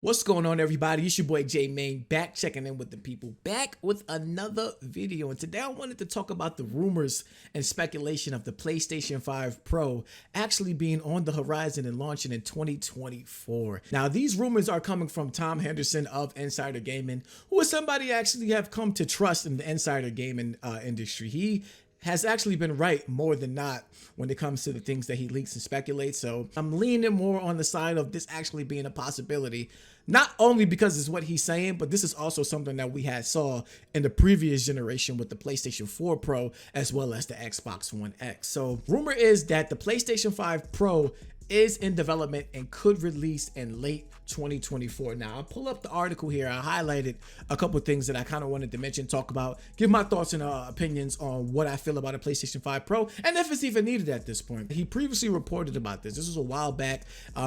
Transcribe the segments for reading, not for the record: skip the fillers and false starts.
What's going on, everybody? It's your boy J Main, back checking in with the people, back with another video. And today I wanted to talk about the rumors and speculation of the PlayStation 5 Pro actually being on the horizon and launching in 2024. Now, these rumors are coming from Tom Henderson of Insider Gaming, who is somebody I actually have come to trust in the insider gaming industry. He has actually been right more than not when it comes to the things that he leaks and speculates. So I'm leaning more on the side of this actually being a possibility, not only because it's what he's saying, but this is also something that we had saw in the previous generation with the PlayStation 4 Pro as well as the Xbox One X. So rumor is that the PlayStation 5 Pro is in development and could release in late 2024. Now, I'll pull up the article here. I highlighted a couple of things that I kind of wanted to mention, talk about, give my thoughts and opinions on what I feel about a PlayStation 5 Pro and if it's even needed at this point. He previously reported about this. This was a while back.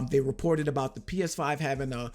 They reported about the PS5 having a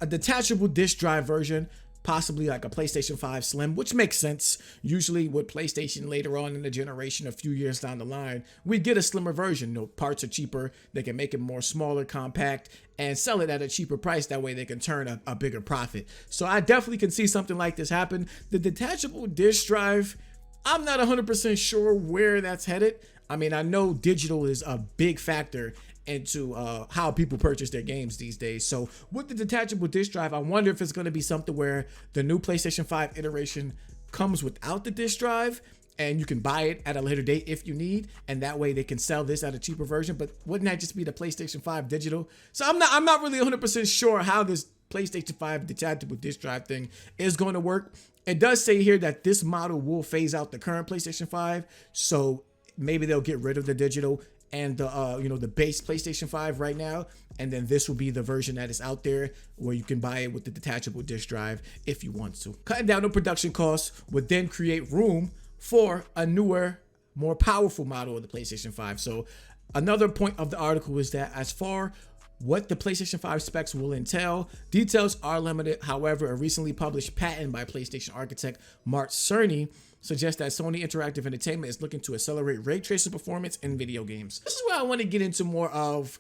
detachable disk drive version, possibly like a PlayStation 5 Slim, which makes sense. Usually with PlayStation later on in the generation, a few years down the line, we get a slimmer version. You know, parts are cheaper. They can make it more smaller, compact, and sell it at a cheaper price. That way they can turn a bigger profit. So I definitely can see something like this happen. The detachable disk drive, I'm not 100% sure where that's headed. I mean, I know digital is a big factor into how people purchase their games these days. So with the detachable disk drive, I wonder if it's going to be something where the new PlayStation 5 iteration comes without the disk drive and you can buy it at a later date if you need, and that way they can sell this at a cheaper version. But wouldn't that just be the PlayStation 5 digital? So I'm not really 100% sure how this PlayStation 5 detachable disk drive thing is going to work. It does say here that this model will phase out the current PlayStation 5, so maybe they'll get rid of the digital and the the base PlayStation 5 right now, and then this will be the version that is out there where you can buy it with the detachable disk drive if you want to. Cutting down on production costs would then create room for a newer, more powerful model of the PlayStation 5. So another point of the article is that as far what the PlayStation 5 specs will entail, details are limited. However, a recently published patent by PlayStation architect Mark Cerny suggests that Sony Interactive Entertainment is looking to accelerate ray tracing performance in video games. This is where I want to get into more of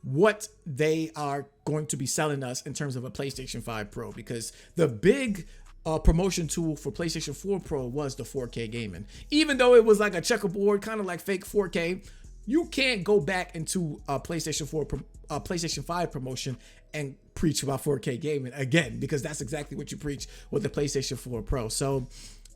what they are going to be selling us in terms of a PlayStation 5 Pro, because the big promotion tool for PlayStation 4 Pro was the 4K gaming. Even though it was like a checkerboard, kind of like fake 4K, you can't go back into a PlayStation 5 promotion and preach about 4K gaming again, because that's exactly what you preach with the PlayStation 4 Pro. So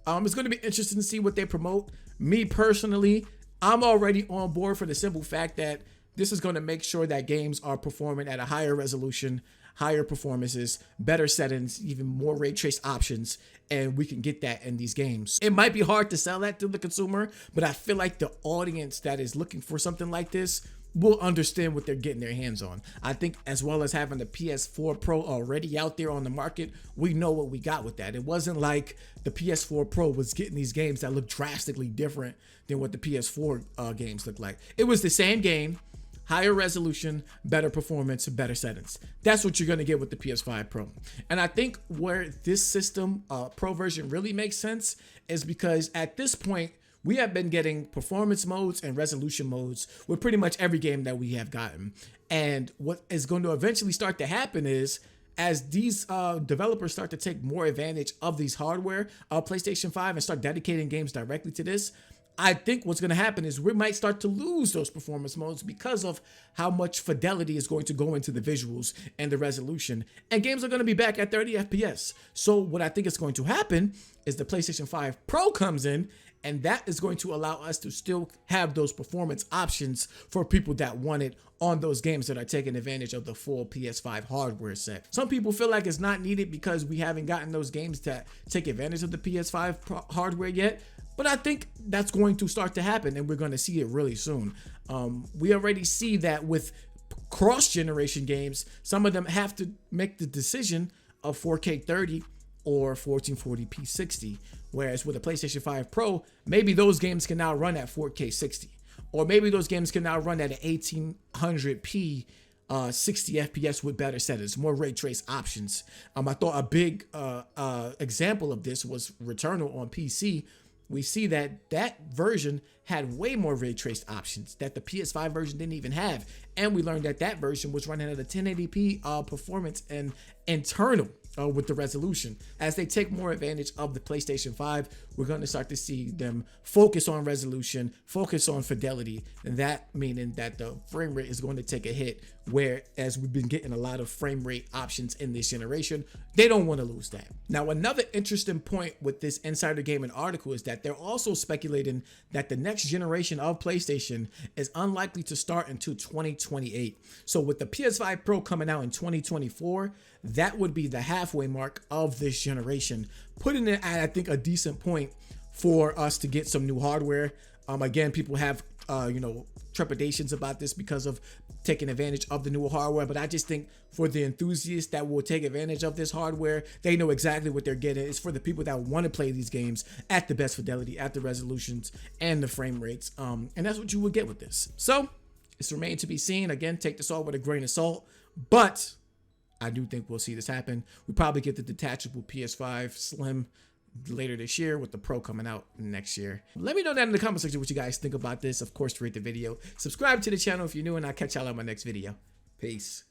it's going to be interesting to see what they promote. Me personally, I'm already on board for the simple fact that this is going to make sure that games are performing at a higher resolution, higher performances, better settings, even more ray trace options, and we can get that in these games. It might be hard to sell that to the consumer, but I feel like the audience that is looking for something like this will understand what they're getting their hands on. I think as well as having the PS4 Pro already out there on the market, we know what we got with that. It wasn't like the PS4 Pro was getting these games that look drastically different than what the PS4 games look like. It was the same game, higher resolution, better performance, better settings. That's what you're going to get with the PS5 Pro. And I think where this system, Pro version, really makes sense is because at this point, we have been getting performance modes and resolution modes with pretty much every game that we have gotten. And what is going to eventually start to happen is, as these developers start to take more advantage of these hardware of PlayStation 5 and start dedicating games directly to this, I think what's going to happen is we might start to lose those performance modes because of how much fidelity is going to go into the visuals and the resolution. And games are going to be back at 30 FPS. So what I think is going to happen is the PlayStation 5 Pro comes in, and that is going to allow us to still have those performance options for people that want it on those games that are taking advantage of the full PS5 hardware set. Some people feel like it's not needed because we haven't gotten those games that take advantage of the PS5 hardware yet. But I think that's going to start to happen, and we're going to see it really soon. We already see that with cross-generation games, some of them have to make the decision of 4K 30 or 1440p 60. Whereas with a PlayStation 5 Pro, maybe those games can now run at 4K 60. Or maybe those games can now run at an 1800p 60 FPS with better settings, more ray trace options. I thought a big example of this was Returnal on PC. we see that that version had way more ray traced options that the PS5 version didn't even have. And we learned that that version was running at a 1080p performance and internal with the resolution. As they take more advantage of the PlayStation 5, we're going to start to see them focus on resolution, focus on fidelity, and that meaning that the frame rate is going to take a hit, whereas we've been getting a lot of frame rate options in this generation. They don't want to lose that. Now, another interesting point with this Insider Gaming article is that they're also speculating that the next generation of PlayStation is unlikely to start until 2028. So with the PS5 Pro coming out in 2024, that would be the halfway mark of this generation, putting it at, I think, a decent point for us to get some new hardware. Again, people have trepidations about this because of taking advantage of the new hardware, but I just think for the enthusiasts that will take advantage of this hardware, they know exactly what they're getting. It's for the people that want to play these games at the best fidelity, at the resolutions and the frame rates, and that's what you will get with this. So it's remained to be seen. Again, take this all with a grain of salt, but I do think we'll see this happen. We probably get the detachable PS5 Slim later this year, with the Pro coming out next year. Let me know down in the comment section what you guys think about this. Of course, rate the video, subscribe to the channel if you're new, and I'll catch y'all on my next video. Peace.